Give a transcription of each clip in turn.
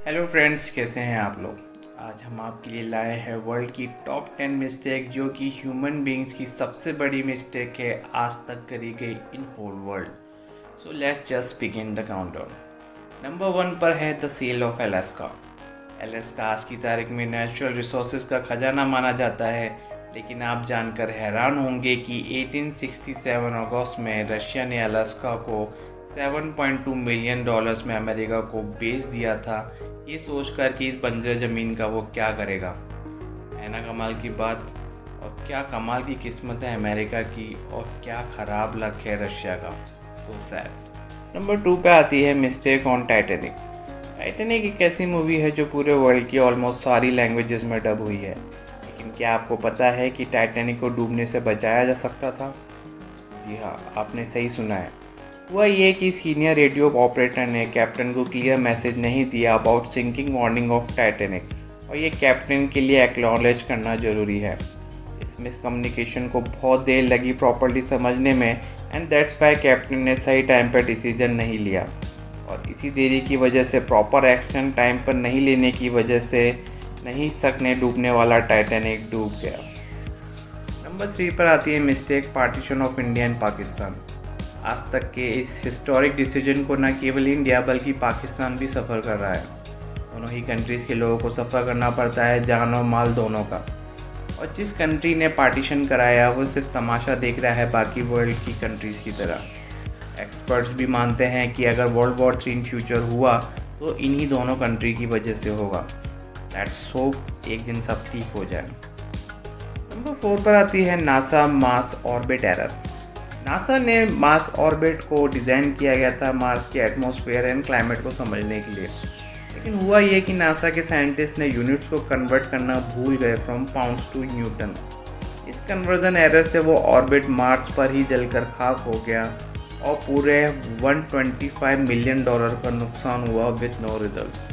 Hello friends, कैसे हैं आप लोग। आज हम आपके लिए लाए हैं वर्ल्ड की टॉप 10 मिस्टेक जो कि ह्यूमन बींग्स की सबसे बड़ी मिस्टेक है आज तक करी गई in whole world. So let's just begin the countdown. Number 1 पर है the sale of Alaska. Alaska आज की तारीख में नेचुरल रिसोर्सेज का खजाना माना जाता है, लेकिन आप जानकर हैरान होंगे कि 1867 अगस्त में रशिया ने अलास्का को 7.2 मिलियन डॉलर्स में अमेरिका को बेच दिया था, ये सोचकर कि इस बंजर ज़मीन का वो क्या करेगा। है ना कमाल की बात। और क्या कमाल की किस्मत है अमेरिका की, और क्या ख़राब लक है रशिया का। So sad. नंबर 2 पे आती है मिस्टेक ऑन टाइटैनिक। टाइटैनिक एक ऐसी मूवी है जो पूरे वर्ल्ड की ऑलमोस्ट सारी लैंग्वेजेस में डब हुई है, लेकिन क्या आपको पता है कि टाइटैनिक को डूबने से बचाया जा सकता था? जी हाँ, आपने सही सुना है। हुआ ये कि सीनियर रेडियो ऑपरेटर ने कैप्टन को क्लियर मैसेज नहीं दिया about sinking warning of Titanic, और ये कैप्टन के लिए एक्नॉलेज करना ज़रूरी है। इस मिसकम्युनिकेशन को बहुत देर लगी प्रॉपर्ली समझने में, एंड दैट्स वाई कैप्टन ने सही टाइम पर डिसीजन नहीं लिया, और इसी देरी की वजह से, प्रॉपर एक्शन टाइम पर नहीं लेने की वजह से नहीं सकने डूबने वाला टाइटैनिक डूब गया। नंबर 3 पर आती है mistake partition of India and Pakistan. आज तक के इस हिस्टोरिक डिसीजन को न केवल इंडिया बल्कि पाकिस्तान भी सफ़र कर रहा है। दोनों ही कंट्रीज़ के लोगों को सफ़र करना पड़ता है, जान और माल दोनों का। और जिस कंट्री ने पार्टीशन कराया वो सिर्फ तमाशा देख रहा है बाकी वर्ल्ड की कंट्रीज़ की तरह। एक्सपर्ट्स भी मानते हैं कि अगर वर्ल्ड वॉर 3 इन फ्यूचर हुआ तो इन्हीं दोनों कंट्री की वजह से होगा। लेट्स होप एक दिन सब ठीक हो जाए। नंबर 4 पर आती है NASA Mars orbit error. NASA ने मार्स ऑर्बिट को डिज़ाइन किया गया था मार्स के एटमॉस्फेयर एंड क्लाइमेट को समझने के लिए, लेकिन हुआ ये कि नासा के साइंटिस्ट ने यूनिट्स को कन्वर्ट करना भूल गए फ्रॉम पाउंड्स टू न्यूटन। इस कन्वर्जन एरर से वो ऑर्बिट मार्स पर ही जलकर खाक हो गया, और पूरे 125 मिलियन डॉलर का नुकसान हुआ विथ नो रिजल्ट्स।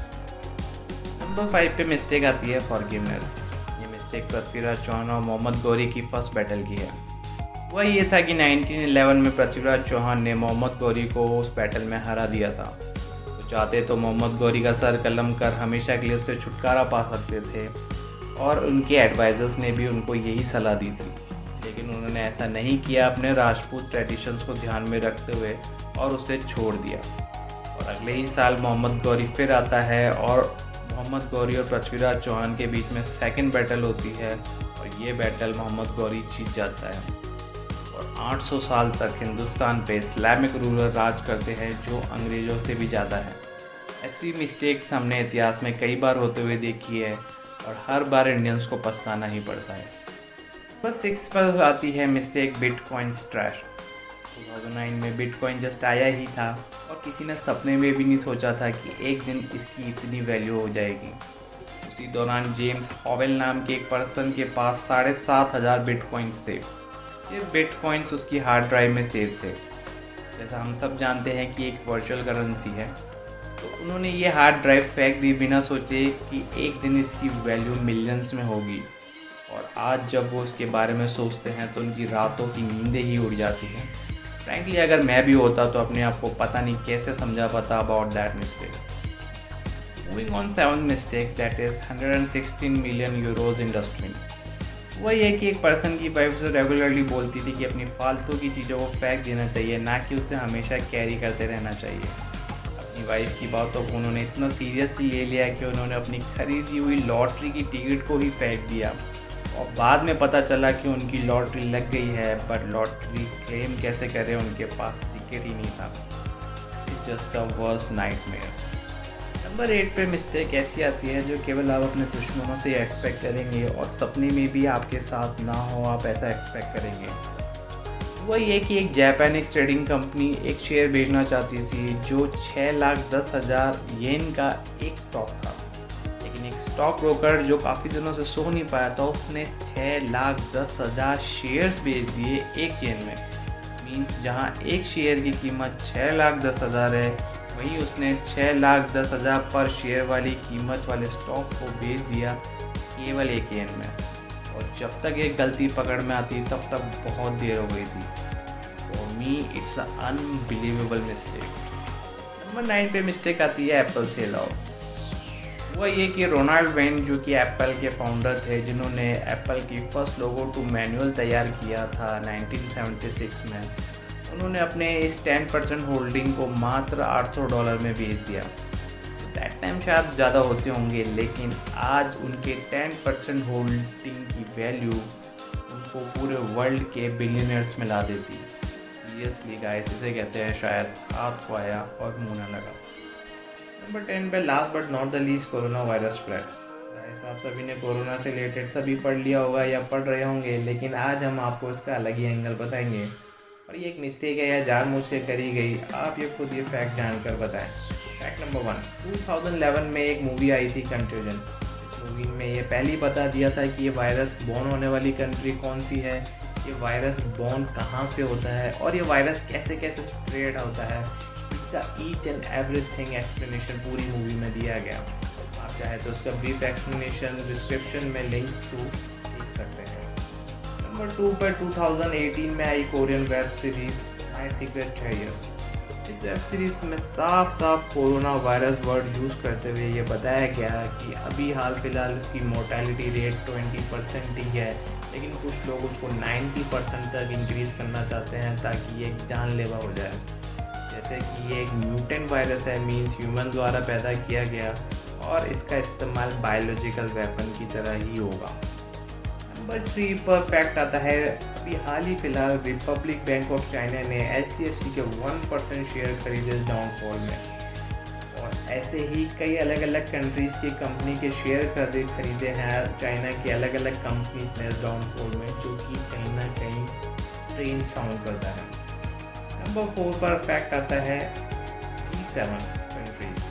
नंबर 5 पे मिस्टेक आती है फॉरगिवनेस। ये मिस्टेक पृथ्वीराज चौहान और मोहम्मद गौरी की फर्स्ट बैटल की है। वह ये था कि 1911 में पृथ्वीराज चौहान ने मोहम्मद गौरी को उस बैटल में हरा दिया था। तो चाहते तो मोहम्मद गौरी का सर कलम कर हमेशा के लिए उससे छुटकारा पा सकते थे, और उनके एडवाइज़र्स ने भी उनको यही सलाह दी थी, लेकिन उन्होंने ऐसा नहीं किया, अपने राजपूत ट्रेडिशंस को ध्यान में रखते हुए, और उसे छोड़ दिया। और अगले ही साल मोहम्मद गौरी फिर आता है, और मोहम्मद गौरी और पृथ्वीराज चौहान के बीच में सेकेंड बैटल होती है, और ये बैटल मोहम्मद गौरी जीत जाता है। और 800 साल तक हिंदुस्तान पे इस्लामिक रूलर राज करते हैं जो अंग्रेज़ों से भी ज़्यादा है। ऐसी मिस्टेक्स हमने इतिहास में कई बार होते हुए देखी है, और हर बार इंडियंस को पछताना ही पड़ता है। बस 6 पर आती है मिस्टेक बिटकॉइन क्रैश। 2009 में बिटकॉइन जस्ट आया ही था, और किसी ने सपने में भी नहीं सोचा था कि एक दिन इसकी इतनी वैल्यू हो जाएगी। उसी दौरान जेम्स हॉवेल नाम के एक पर्सन के पास 7,500 बिटकॉइंस थे। ये बिटकॉइंस उसकी हार्ड ड्राइव में सेव थे। जैसा हम सब जानते हैं कि एक वर्चुअल करेंसी है, तो उन्होंने ये हार्ड ड्राइव फेंक दी बिना सोचे कि एक दिन इसकी वैल्यू मिलियंस में होगी। और आज जब वो इसके बारे में सोचते हैं तो उनकी रातों की नींदें ही उड़ जाती हैं। फ्रैंकली अगर मैं भी होता तो अपने आप को पता नहीं कैसे समझा पाता about that mistake. Moving on 7th mistake, that is 116 million euros in dustbin. वही है कि एक पर्सन की वाइफ उसे रेगुलरली बोलती थी कि अपनी फालतू की चीज़ों को फेंक देना चाहिए, ना कि उसे हमेशा कैरी करते रहना चाहिए। अपनी वाइफ की बातों को उन्होंने इतना सीरियसली ले लिया कि उन्होंने अपनी खरीदी हुई लॉटरी की टिकट को ही फेंक दिया, और बाद में पता चला कि उनकी लॉटरी लग गई है, बट लॉटरी क्लेम कैसे करें, उनके पास टिकट ही नहीं था। It's just a worst nightmare. Number 8 पे मिस्टेक ऐसी आती है जो केवल आप अपने दुश्मनों से एक्सपेक्ट करेंगे, और सपने में भी आपके साथ ना हो आप ऐसा एक्सपेक्ट करेंगे। वह ये कि एक जापानीज ट्रेडिंग कंपनी एक शेयर बेचना चाहती थी जो 6,10,000 येन का एक स्टॉक था, लेकिन एक स्टॉक ब्रोकर जो काफ़ी दिनों से सो नहीं पाया था उसने 6,10,000 शेयर्स बेच दिए एक येन में। मीन्स जहाँ एक शेयर की कीमत 6,10,000 है, वहीं उसने 6,10,000 पर शेयर वाली कीमत वाले स्टॉक को बेच दिया केवल एक येन में। और जब तक ये गलती पकड़ में आती तब तक बहुत देर हो गई थी। For me it's a unbelievable mistake. Number 9 पे मिस्टेक आती है एप्पल सेल ऑफ। हुआ ये कि रोनाल्ड वेन जो कि एप्पल के फाउंडर थे, जिन्होंने एप्पल की फर्स्ट लोगो टू मैनुअल तैयार किया था 1976 में, उन्होंने अपने इस 10% होल्डिंग को मात्र $800 में बेच दिया। दैट टाइम शायद ज़्यादा होते होंगे, लेकिन आज उनके 10% होल्डिंग की वैल्यू उनको पूरे वर्ल्ड के बिलियनर्स में ला देती। सीरियसली गाइस, इसे कहते हैं शायद हाथ को आया और मुंह ना लगा। नंबर 10 पे last but not the least, corona virus spread. Guys, आप सभी ने कोरोना से रिलेटेड सभी पढ़ लिया होगा या पढ़ रहे होंगे, लेकिन आज हम आपको इसका अलग ही एंगल बताएंगे। और ये एक मिस्टेक है या जानबूझ के करी गई, आप ये खुद ये फैक्ट जानकर बताएं। फैक्ट नंबर 1, 2011 में एक मूवी आई थी कंट्यूजन। इस मूवी में ये पहले ही बता दिया था कि ये वायरस बॉर्न होने वाली कंट्री कौन सी है, ये वायरस बॉर्न कहाँ से होता है और ये वायरस कैसे कैसे स्प्रेड होता है। इसका ईच एंड एवरीथिंग एक्सप्लेनेशन पूरी मूवी में दिया गया। आप चाहे तो उसका ब्रीफ एक्सप्लेनेशन डिस्क्रिप्शन में लिंक थ्रू देख सकते हैं। नंबर 2 पर 2018 में आई Korean web series my secret terrors. इस वेब सीरीज़ में साफ साफ कोरोना वायरस वर्ड यूज़ करते हुए ये बताया गया कि अभी हाल फिलहाल इसकी मोर्टेलिटी रेट 20% ही है, लेकिन कुछ लोग उसको 90% तक इंक्रीज़ करना चाहते हैं ताकि ये एक जानलेवा हो जाए। जैसे कि ये एक म्यूटेंट वायरस है, मीन्स ह्यूमन द्वारा पैदा किया गया, और इसका इस्तेमाल बायोलॉजिकल वेपन की तरह ही होगा। नंबर 3 पर फैक्ट आता है, अभी हाल ही फिलहाल रिपब्लिक बैंक ऑफ चाइना ने HDFC के 1% शेयर खरीदे इस डाउनफॉल में। और ऐसे ही कई अलग अलग कंट्रीज़ की कंपनी के शेयर खरीदे हैं चाइना की अलग अलग कंपनीज ने इस डाउनफॉल में, जो कि कहीं ना कहीं स्ट्रेंज साउंड करता है। नंबर 4 पर फैक्ट आता है G7 कंट्रीज़।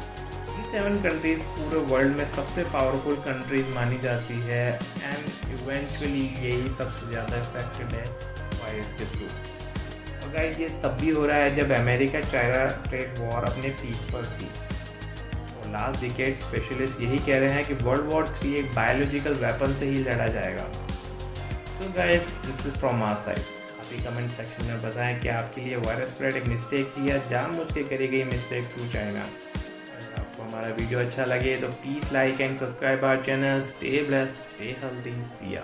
G7 कंट्रीज़ पूरे वर्ल्ड में सबसे पावरफुल कंट्रीज़ मानी जाती है, एंड इवेंचुअली यही सबसे ज़्यादा इफेक्टेड है वायरस के थ्रू। और गाइस, ये तब भी हो रहा है जब अमेरिका चाइना ट्रेड वॉर अपने पीक पर थी। और लास्ट डिकेड स्पेशलिस्ट यही कह रहे हैं कि वर्ल्ड वॉर 3 एक बायोलॉजिकल वेपन से ही लड़ा जाएगा। So guys, this is from our side. आप ही कमेंट सेक्शन में बताएं कि आपके लिए वायरस स्प्रेड एक मिस्टेक थी या जानबूझ के करी गई मिस्टेक थ्रू चाइना। हमारा वीडियो अच्छा लगे तो please like and subscribe our channel. Stay blessed, stay healthy, see या।